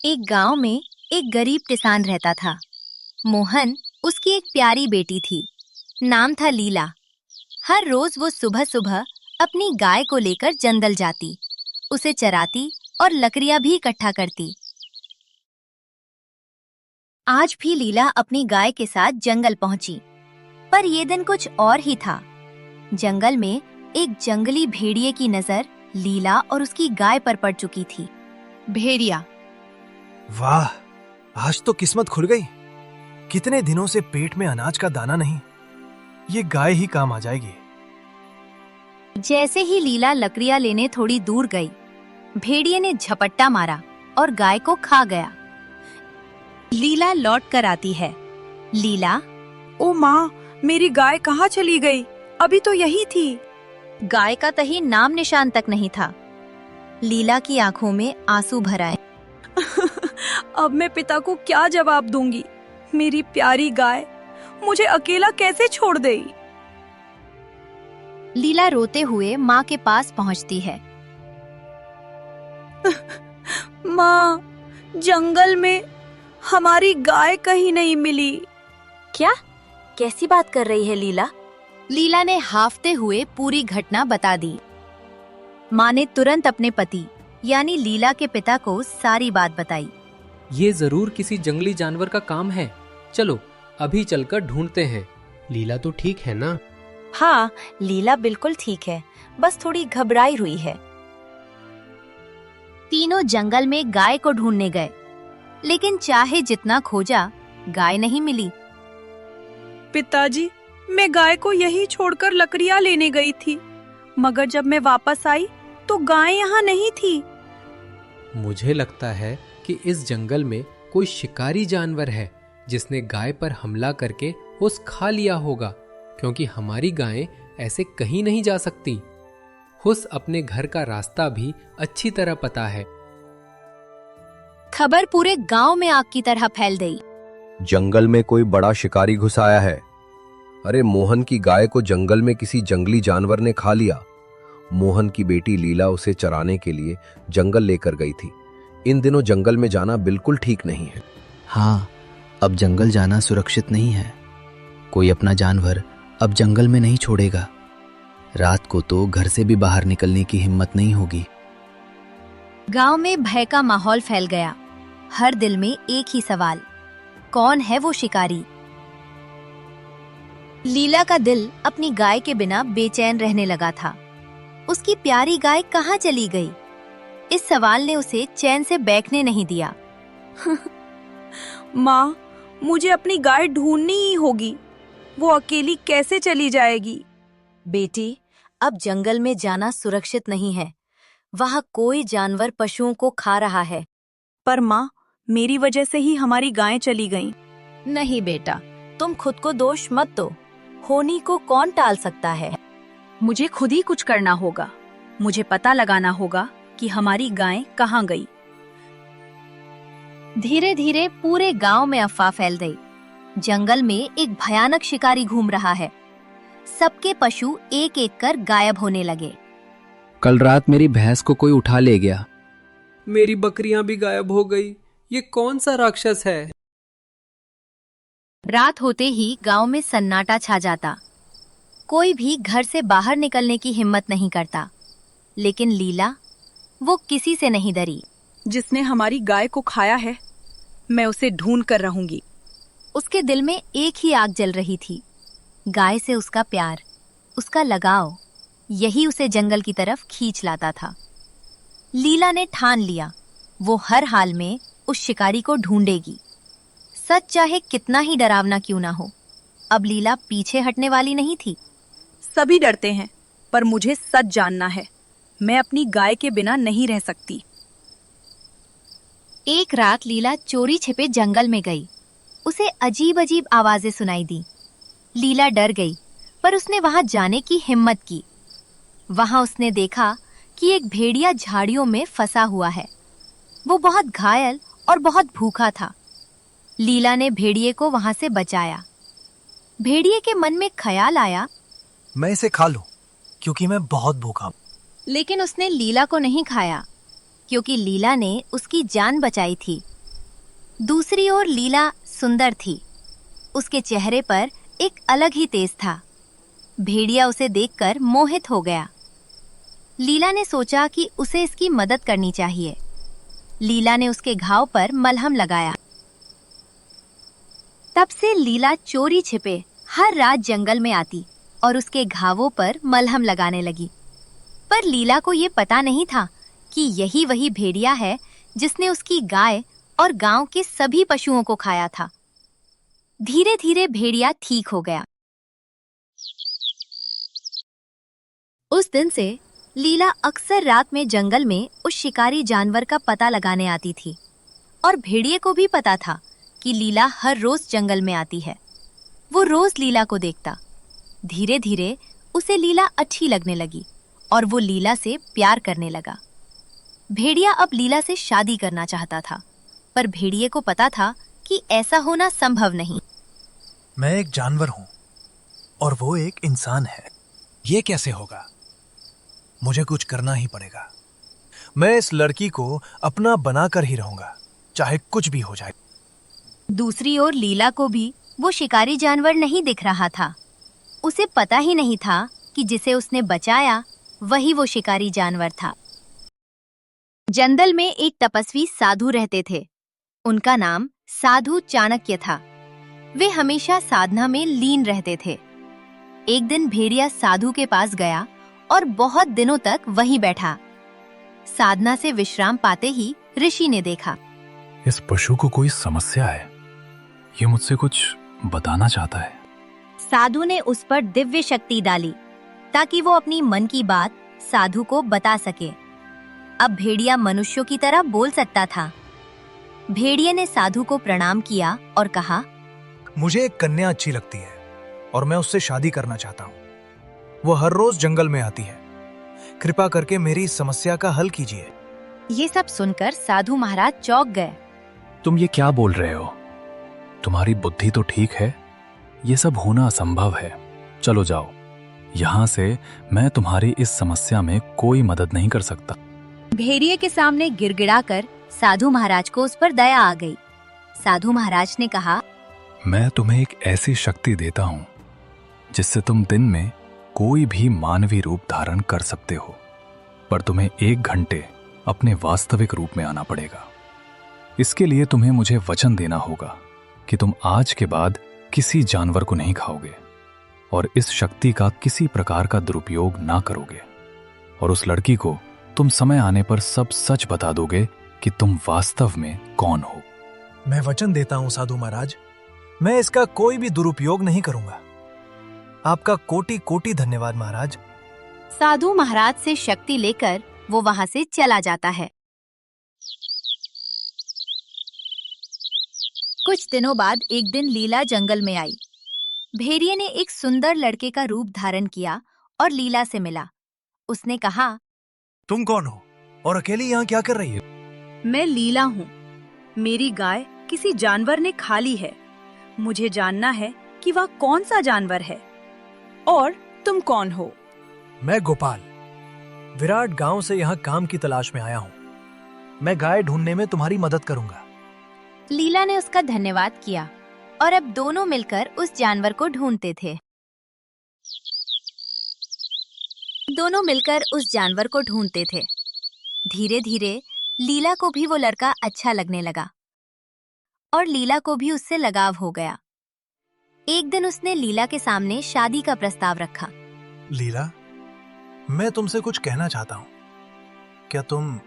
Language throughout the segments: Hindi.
एक गांव में एक गरीब किसान रहता था। मोहन उसकी एक प्यारी बेटी थी। नाम था लीला। हर रोज वो सुबह सुबह अपनी गाय को लेकर जंगल जाती, उसे चराती और लकड़ियां भी इकट्ठा करती। आज भी लीला अपनी गाय के साथ जंगल पहुंची, पर ये दिन कुछ और ही था। जंगल में एक जंगली भेड़िए की नजर लीला और उसकी गाय पर पड़ चुकी थी। भेड़िया: वाह, आज तो किस्मत खुल गई। कितने दिनों से पेट में अनाज का दाना नहीं, ये गाय ही काम आ जाएगी। जैसे ही लीला लकड़ियां लेने थोड़ी दूर गई, भेड़िए ने झपट्टा मारा और गाय को खा गया। लीला लौट कर आती है। लीला: ओ माँ, मेरी गाय कहाँ चली गई? अभी तो यही थी। गाय का कहीं नाम निशान तक नहीं था। लीला की आंखों में आंसू भर आए। अब मैं पिता को क्या जवाब दूंगी? मेरी प्यारी गाय मुझे अकेला कैसे छोड़ गई? लीला रोते हुए माँ के पास पहुँचती है। माँ, जंगल में हमारी गाय कहीं नहीं मिली। क्या? कैसी बात कर रही है लीला? लीला ने हाफते हुए पूरी घटना बता दी। माँ ने तुरंत अपने पति यानी लीला के पिता को सारी बात बताई। ये जरूर किसी जंगली जानवर का काम है। चलो अभी चलकर ढूंढते हैं। लीला तो ठीक है ना? हाँ, लीला बिल्कुल ठीक है, बस थोड़ी घबराई हुई है। तीनों जंगल में गाय को ढूंढने गए, लेकिन चाहे जितना खोजा, गाय नहीं मिली। पिताजी, मैं गाय को यही छोड़कर लकड़ियाँ लेने गई थी, मगर जब मैं वापस आई तो गाय यहाँ नहीं थी। मुझे लगता है कि इस जंगल में कोई शिकारी जानवर है जिसने गाय पर हमला करके उस खा लिया होगा, क्योंकि हमारी गायें ऐसे कहीं नहीं जा सकती। हुस अपने घर का रास्ता भी अच्छी तरह पता है। खबर पूरे गांव में आग की तरह फैल गई। जंगल में कोई बड़ा शिकारी घुस आया है। अरे, मोहन की गाय को जंगल में किसी जंगली जानवर ने खा लिया। मोहन की बेटी लीला उसे चराने के लिए जंगल लेकर गई थी। इन दिनों जंगल में जाना बिल्कुल ठीक नहीं है। हाँ, अब जंगल जाना सुरक्षित नहीं है। कोई अपना जानवर अब जंगल में नहीं छोड़ेगा। रात को तो घर से भी बाहर निकलने की हिम्मत नहीं होगी। गांव में भय का माहौल फैल गया। हर दिल में एक ही सवाल, कौन है वो शिकारी? लीला का दिल अपनी गाय के बिना बेचैन रहने लगा था। उसकी प्यारी गाय कहाँ चली गई? इस सवाल ने उसे चैन से बैठने नहीं दिया। माँ, मुझे अपनी गाय ढूंढनी ही होगी। वो अकेली कैसे चली जाएगी? बेटी, अब जंगल में जाना सुरक्षित नहीं है। वहाँ कोई जानवर पशुओं को खा रहा है। पर माँ, मेरी वजह से ही हमारी गायें चली गईं। नहीं बेटा, तुम खुद को दोष मत दो। होनी को कौन टाल सकता है? मुझे खुद ही कुछ करना होगा। मुझे पता लगाना होगा कि हमारी गायें कहाँ गई। धीरे धीरे पूरे गांव में अफवाह फैल गई। जंगल में एक भयानक शिकारी घूम रहा है। सबके पशु एक एक कर गायब होने लगे। कल रात मेरी भैंस को कोई उठा ले गया। मेरी बकरियां भी गायब हो गई। ये कौन सा राक्षस है? रात होते ही गांव में सन्नाटा छा जाता। कोई भी घर से बाहर निकलने की हिम्मत नहीं करता। लेकिन लीला, वो किसी से नहीं डरी। जिसने हमारी गाय को खाया है, मैं उसे ढूंढ कर रहूंगी। उसके दिल में एक ही आग जल रही थी, गाय से उसका प्यार, उसका लगाव। यही उसे जंगल की तरफ खींच लाता था। लीला ने ठान लिया, वो हर हाल में उस शिकारी को ढूंढेगी। सच चाहे कितना ही डरावना क्यों ना हो, अब लीला पीछे हटने वाली नहीं थी। सभी डरते हैं, पर मुझे सच जानना है। मैं अपनी गाय के बिना नहीं रह सकती। एक रात लीला चोरी छिपे जंगल में गई। उसे अजीब अजीब आवाजें सुनाई दी। लीला डर गई, पर उसने वहां जाने की हिम्मत की। वहां उसने देखा कि एक भेड़िया झाड़ियों में फंसा हुआ है। वो बहुत घायल और बहुत भूखा था। लीला ने भेड़िए को वहां से बचाया। भेड़िए के मन में ख्याल आया, मैं इसे खा लूं, क्योंकि मैं बहुत भूखा हूं। लेकिन उसने लीला को नहीं खाया, क्योंकि लीला ने उसकी जान बचाई थी दूसरी ओर लीला सुंदर थी। उसके चेहरे पर एक अलग ही तेज था। भेड़िया उसे देखकर मोहित हो गया। लीला ने सोचा कि उसे इसकी मदद करनी चाहिए। लीला ने उसके घाव पर मलहम लगाया। तब से लीला चोरी छिपे हर रात जंगल में आती और उसके घावों पर मलहम लगाने लगी। पर लीला को ये पता नहीं था कि यही वही भेड़िया है जिसने उसकी गाय और गांव के सभी पशुओं को खाया था। धीरे धीरे भेड़िया ठीक हो गया। उस दिन से लीला अक्सर रात में जंगल में उस शिकारी जानवर का पता लगाने आती थी और भेड़िए को भी पता था कि लीला हर रोज जंगल में आती है। वो रोज लीला को देखता। धीरे धीरे उसे लीला अच्छी लगने लगी और वो लीला से प्यार करने लगा। भेड़िया अब लीला से शादी करना चाहता था, पर भेड़िए को पता था कि ऐसा होना संभव नहीं। मैं एक जानवर हूं और वो एक इंसान है। ये कैसे होगा? मुझे कुछ करना ही पड़ेगा। मैं इस लड़की को अपना बनाकर ही रहूंगा, चाहे कुछ भी हो जाए। दूसरी ओर लीला को भी वो शिकारी जानवर नहीं दिख रहा था। उसे पता ही नहीं था कि जिसे उसने बचाया वही वो शिकारी जानवर था। जंगल में एक तपस्वी साधु रहते थे। उनका नाम साधु चाणक्य था। वे हमेशा साधना में लीन रहते थे। एक दिन भेड़िया साधु के पास गया और बहुत दिनों तक वहीं बैठा। साधना से विश्राम पाते ही ऋषि ने देखा। इस पशु को कोई समस्या है। ये मुझसे कुछ बताना चाहता है। साधु ने उस पर दिव्य शक्ति डाली ताकि वो अपनी मन की बात साधु को बता सके। अब भेड़िया मनुष्यों की तरह बोल सकता था। भेड़िए ने साधु को प्रणाम किया और कहा, मुझे एक कन्या अच्छी लगती है और मैं उससे शादी करना चाहता हूँ। वो हर रोज जंगल में आती है। कृपा करके मेरी इस समस्या का हल कीजिए। ये सब सुनकर साधु महाराज चौंक गए। तुम ये क्या बोल रहे हो? तुम्हारी बुद्धि तो ठीक है। ये सब होना असंभव है। चलो जाओ यहाँ से। मैं तुम्हारी इस समस्या में कोई मदद नहीं कर सकता। भेड़िए के सामने गिड़गिड़ाकर साधु महाराज को उस पर दया आ गई। साधु महाराज ने कहा, मैं तुम्हें एक ऐसी शक्ति देता हूँ जिससे तुम दिन में कोई भी मानवीय रूप धारण कर सकते हो, पर तुम्हें 1 घंटे अपने वास्तविक रूप में आना पड़ेगा। इसके लिए तुम्हें मुझे वचन देना होगा कि तुम आज के बाद किसी जानवर को नहीं खाओगे और इस शक्ति का किसी प्रकार का दुरुपयोग ना करोगे, और उस लड़की को तुम समय आने पर सब सच बता दोगे कि तुम वास्तव में कौन हो। मैं वचन देता हूँ साधु महाराज, मैं इसका कोई भी दुरुपयोग नहीं करूंगा। आपका कोटि कोटि धन्यवाद महाराज। साधु महाराज से शक्ति लेकर वो वहां से चला जाता है। कुछ दिनों बाद एक दिन लीला जंगल में आई। भेड़िए ने एक सुंदर लड़के का रूप धारण किया और लीला से मिला। उसने कहा, तुम कौन हो और अकेली यहाँ क्या कर रही हो? मैं लीला हूँ। मेरी गाय किसी जानवर ने खा ली है। मुझे जानना है कि वह कौन सा जानवर है। और तुम कौन हो? मैं गोपाल विराट गांव से यहाँ काम की तलाश में आया हूँ। मैं गाय ढूंढने में तुम्हारी मदद करूंगा। लीला ने उसका धन्यवाद किया और अब दोनों मिलकर उस जानवर को ढूंढते थे। दोनों मिलकर उस जानवर को ढूंढते थे। धीरे धीरे लीला को भी वो लड़का अच्छा लगने लगा और लीला को भी उससे लगाव हो गया। एक दिन उसने लीला के सामने शादी का प्रस्ताव रखा। लीला, मैं तुमसे कुछ कहना चाहता हूँ। क्या तुम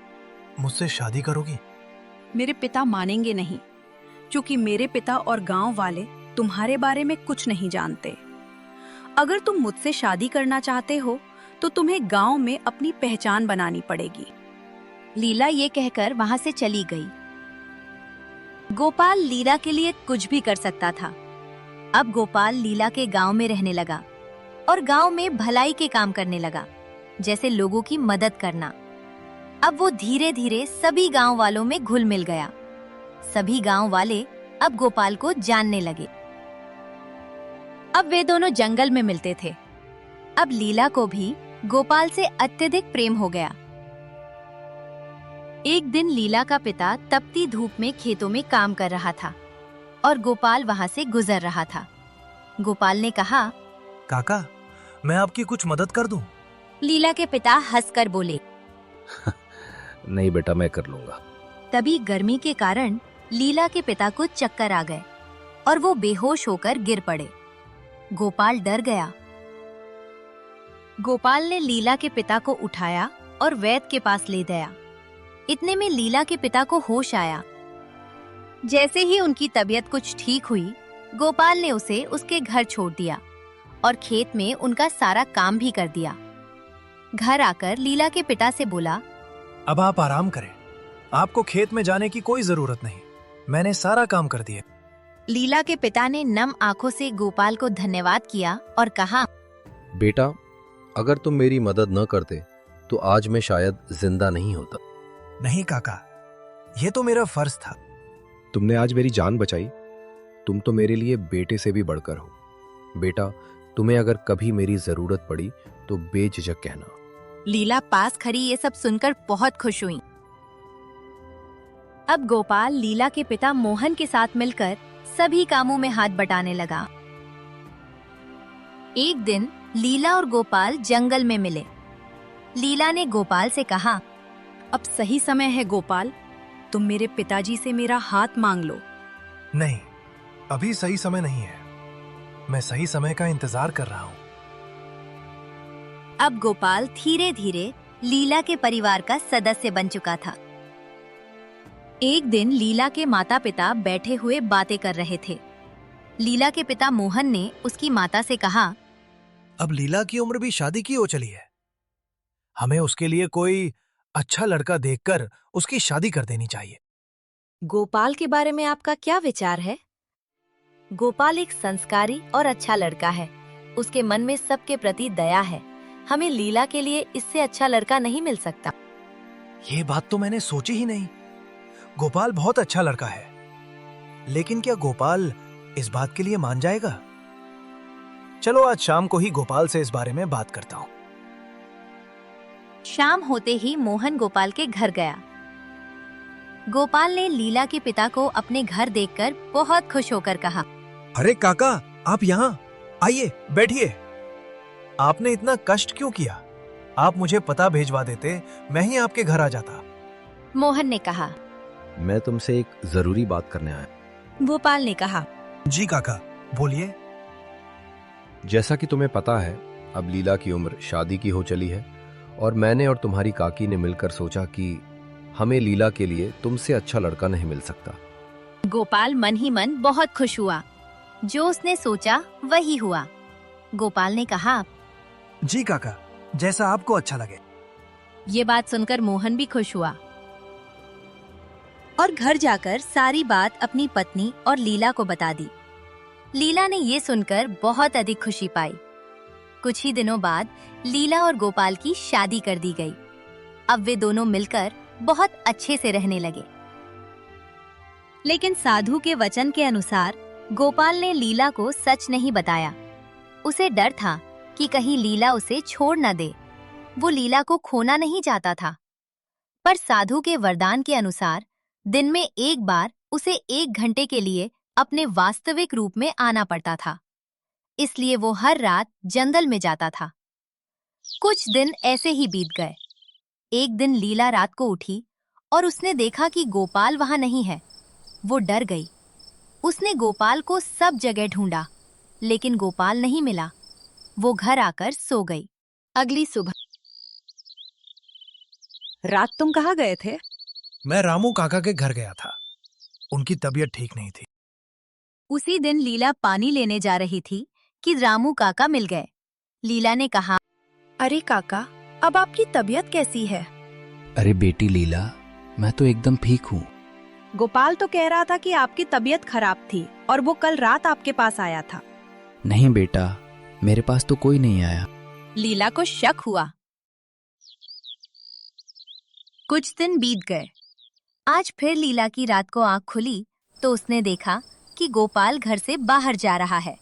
मुझसे शादी करोगी? मेरे पिता मानेंगे नहीं, क्योंकि मेरे पिता और गांव वाले तुम्हारे बारे में कुछ नहीं जानते। अगर तुम मुझसे शादी करना चाहते हो तो तुम्हें गांव में अपनी पहचान बनानी पड़ेगी। लीला ये कहकर वहां से चली गई। गोपाल लीला के लिए कुछ भी कर सकता था। अब गोपाल लीला के गांव में रहने लगा और गांव में भलाई के काम करने लगा, जैसे लोगों की मदद करना। अब वो धीरे धीरे सभी गांव वालों में घुल मिल गया। सभी गांव वाले अब गोपाल को जानने लगे। अब वे दोनों जंगल में मिलते थे। अब लीला को भी गोपाल से अत्यधिक प्रेम हो गया। एक दिन लीला का पिता तपती धूप में खेतों में काम कर रहा था और गोपाल वहां से गुजर रहा था। गोपाल ने कहा, काका, मैं आपकी कुछ मदद कर दूं? लीला के पिता हंसकर बोले। नहीं बेटा, मैं कर लूंगा। तभी गर्मी के कारण लीला के पिता को चक्कर आ गए और वो बेहोश होकर गिर पड़े। गोपाल डर गया। गोपाल ने लीला के पिता को उठाया और वैद्य के पास ले गया। इतने में लीला के पिता को होश आया। जैसे ही उनकी तबीयत कुछ ठीक हुई, गोपाल ने उसे उसके घर छोड़ दिया और खेत में उनका सारा काम भी कर दिया। घर आकर लीला के पिता से बोला, अब आप आराम करें, आपको खेत में जाने की कोई जरूरत नहीं, मैंने सारा काम कर दिया। लीला के पिता ने नम आंखों से गोपाल को धन्यवाद किया और कहा, बेटा, अगर तुम मेरी मदद न करते तो आज मैं शायद जिंदा नहीं होता। नहीं काका, ये तो मेरा फर्ज था। तुमने आज मेरी जान बचाई। तुम तो मेरे लिए बेटे से भी बढ़कर हो। बेटा, तुम्हें अगर कभी मेरी जरूरत पड़ी तो बेझिझक कहना। लीला पास खड़ी ये सब सुनकर बहुत खुश हुई। अब गोपाल लीला के पिता मोहन के साथ मिलकर सभी कामों में हाथ बटाने लगा। एक दिन लीला और गोपाल जंगल में मिले। लीला ने गोपाल से कहा, अब सही समय है गोपाल, तुम मेरे पिताजी से मेरा हाथ मांग लो। नहीं, अभी सही समय नहीं है, मैं सही समय का इंतजार कर रहा हूँ। अब गोपाल धीरे धीरे लीला के परिवार का सदस्य बन चुका था। एक दिन लीला के माता पिता बैठे हुए बातें कर रहे थे। लीला के पिता मोहन ने उसकी माता से कहा, अब लीला की उम्र भी शादी की हो चली है, हमें उसके लिए कोई अच्छा लड़का देखकर उसकी शादी कर देनी चाहिए। गोपाल के बारे में आपका क्या विचार है? गोपाल एक संस्कारी और अच्छा लड़का है। उसके मन में सबके प्रति दया है। हमें लीला के लिए इससे अच्छा लड़का नहीं मिल सकता। ये बात तो मैंने सोची ही नहीं। गोपाल बहुत अच्छा लड़का है, लेकिन क्या गोपाल इस बात के लिए मान जाएगा? चलो आज शाम को ही गोपाल से इस बारे में बात करता हूँ। शाम होते ही मोहन गोपाल के घर गया। गोपाल ने लीला के पिता को अपने घर देखकर बहुत खुश होकर कहा, अरे काका, आप यहाँ आइए, बैठिए। आपने इतना कष्ट क्यों किया? आप मुझे पता भेजवा देते, मैं ही आपके घर आ जाता। मोहन ने कहा। मैं तुमसे एक जरूरी बात करने आया। गोपाल ने कहा। जी काका, बोलिए। जैसा कि तुम्हें पता है, अब लीला की उम्र शादी की हो चली है और मैंने और तुम्हारी काकी ने मिलकर सोचा कि हमें लीला के लिए तुमसे अच्छा लड़का नहीं मिल सकता। गोपाल मन ही मन बहुत खुश हुआ। जो उसने सोचा वही हुआ। गोपाल ने कहा, जी काका, जैसा आपको अच्छा लगे। ये बात सुनकर मोहन भी खुश हुआ और घर जाकर सारी बात अपनी पत्नी और लीला को बता दी। लीला ने ये सुनकर बहुत अधिक खुशी पाई। कुछ ही दिनों बाद लीला और गोपाल की शादी कर दी गई। अब वे दोनों मिलकर बहुत अच्छे से रहने लगे। लेकिन साधु के वचन के अनुसार गोपाल ने लीला को सच नहीं बताया। उसे डर था कि कहीं लीला उसे छोड़ न दे। वो लीला को खोना नहीं चाहता था। पर साधु के वरदान के अनुसार दिन में एक बार उसे 1 घंटे के लिए अपने वास्तविक रूप में आना पड़ता था। इसलिए वो हर रात जंगल में जाता था। कुछ दिन ऐसे ही बीत गए। एक दिन लीला रात को उठी और उसने देखा कि गोपाल वहां नहीं है। वो डर गई। उसने गोपाल को सब जगह ढूंढा, लेकिन गोपाल नहीं मिला। वो घर आकर सो गई। अगली सुबह। रात तुम कहाँ गए थे? मैं रामू काका के घर गया था। उनकी तबीयत ठीक नहीं थी। उसी दिन लीला पानी लेने जा रही थी कि रामू काका मिल गए। लीला ने कहा, अरे काका, अब आपकी तबीयत कैसी है? अरे बेटी लीला, मैं तो एकदम ठीक हूँ। गोपाल तो कह रहा था कि आपकी तबीयत खराब थी और वो कल रात आपके पास आया था। नहीं बेटा, मेरे पास तो कोई नहीं आया। लीला को शक हुआ। कुछ दिन बीत गए। आज फिर लीला की रात को आंख खुली तो उसने देखा कि गोपाल घर से बाहर जा रहा है।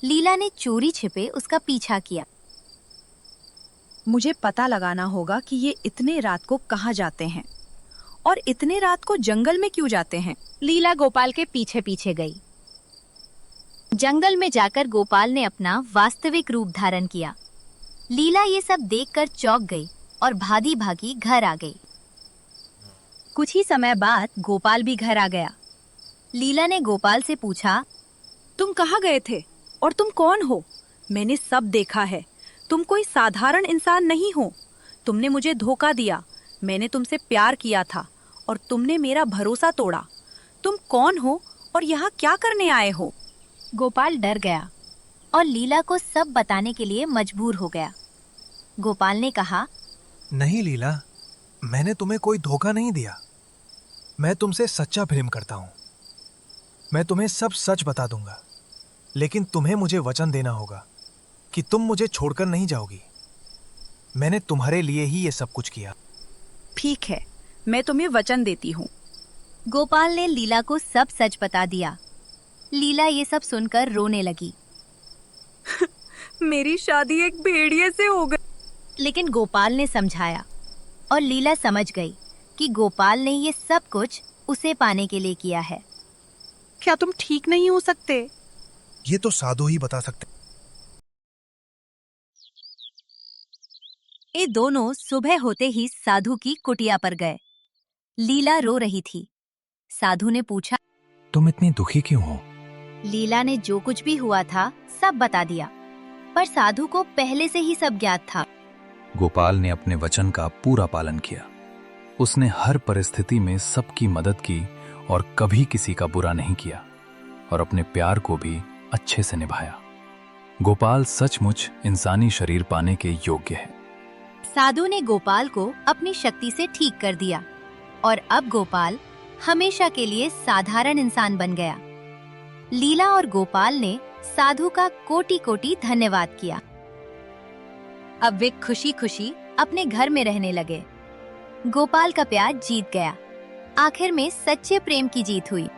लीला ने चोरी छिपे उसका पीछा किया। मुझे पता लगाना होगा कि ये इतने रात को कहाँ जाते हैं और इतने रात को जंगल में क्यों जाते हैं? लीला गोपाल के पीछे पीछे गई। जंगल में जाकर गोपाल ने अपना वास्तविक रूप धारण किया। लीला ये सब देखकर चौंक गई और भागी भागी घर आ गई। कुछ ही समय बाद गोपाल भी घर आ गया। लीला ने गोपाल से पूछा, तुम कहाँ गए थे और तुम कौन हो? मैंने सब देखा है, तुम कोई साधारण इंसान नहीं हो। तुमने मुझे धोखा दिया, मैंने तुमसे प्यार किया था और तुमने मेरा भरोसा तोड़ा। तुम कौन हो और यहाँ क्या करने आए हो? गोपाल डर गया और लीला को सब बताने के लिए मजबूर हो गया। गोपाल ने कहा, नहीं लीला, मैंने तुम्हें कोई धोखा नहीं दिया। मैं तुमसे सच्चा प्रेम करता हूं। मैं तुम्हें सब सच बता दूंगा, लेकिन तुम्हें मुझे वचन देना होगा कि तुम मुझे छोड़कर नहीं जाओगी। मैंने तुम्हारे लिए ही ये सब कुछ किया। ठीक है, मैं तुम्हें वचन देती हूँ। गोपाल ने लीला को सब सच बता दिया। लीला ये सब सुनकर रोने लगी। मेरी शादी एक भेड़िए से हो गई। लेकिन गोपाल ने समझाया और लीला समझ गई कि गोपाल ने ये सब कुछ उसे पाने के लिए किया है। क्या तुम ठीक नहीं हो सकते? ये तो साधु ही बता सकते। ये दोनों सुबह होते ही साधु की कुटिया पर गए। लीला रो रही थी। साधु ने पूछा, तुम इतनी दुखी क्यों हो? लीला ने जो कुछ भी हुआ था सब बता दिया, पर साधु को पहले से ही सब ज्ञात था। गोपाल ने अपने वचन का पूरा पालन किया। उसने हर परिस्थिति में सबकी मदद की और कभी किसी का बुरा नहीं किया और अपने प्यार को भी अच्छे से निभाया। गोपाल सचमुच इंसानी शरीर पाने के योग्य है। साधु ने गोपाल को अपनी शक्ति से ठीक कर दिया और अब गोपाल हमेशा के लिए साधारण इंसान बन गया। लीला और गोपाल ने साधु का कोटि कोटि धन्यवाद किया। अब वे खुशी खुशी अपने घर में रहने लगे। गोपाल का प्यार जीत गया। आखिर में सच्चे प्रेम की जीत हुई।